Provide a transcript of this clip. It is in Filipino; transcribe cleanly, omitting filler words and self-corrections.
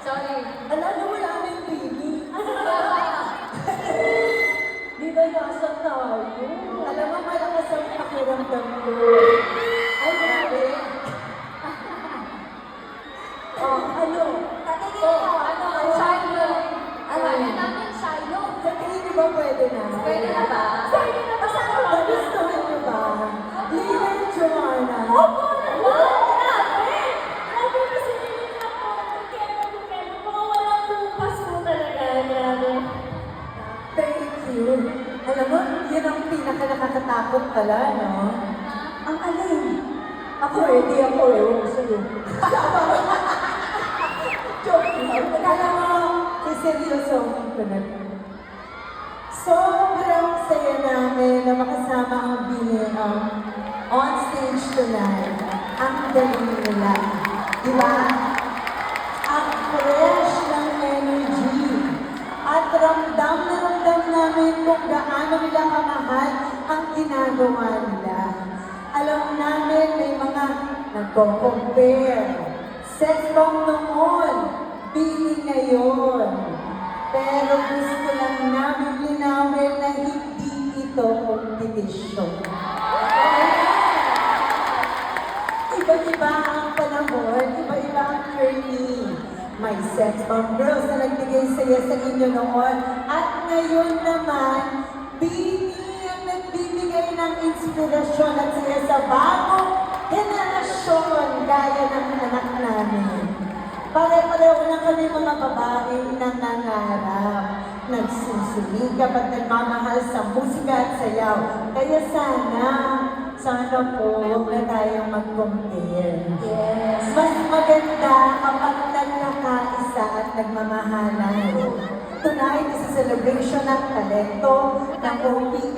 Sorry. Ala, nawala na yung baby. Di ba nasa tayo? Alam mo, malakas ang pakiramdam ko. Ay, grabe. Oh, ano? Tatingin ko, Shiloh. Ano? Kaya namin Shiloh. Sa tingin niyo ba pwede na? Pwede na ba? Pwede na ba? Nagustuhan niyo ba? Lina and Joanna. Opo naman! Thank you. Alam mo, yun ang pinaka-nakakatakot pala, no? Ang alin? Ako di ako Huwag sa'yo. Joke lang. Alam mo, siseryosohin ko na. Sobrang saya namin na makasama ang BNM on stage tonight. Ang galing nila. Di ba? Ang fresh ng energy. At ramdam na ramdam namin kung gaano nila kamahal ang ginagawa nila. Alam namin may mga nagko-compare. Sex bomb noon, bini ngayon. Pero gusto lang namin linawin na hindi ito competition. Iba-iba ang panahon, iba-iba ang journey. May sex bomb girls na nagbigay saya sa inyo noon. At ngayon naman, Bini ang nagbibigay ng inspirasyon at saya sa bagong henerasyon gaya ng anak namin. Pare-pareho na kami mga babae nangangarap, nagsusumikap at nagmamahal sa musika at sayaw. Kaya sana po huwag na tayong mag-compare. Yes. Mas maganda kapag nagkakaisa at nagmamahalan. Tonight is a celebration ng talento ng OPM.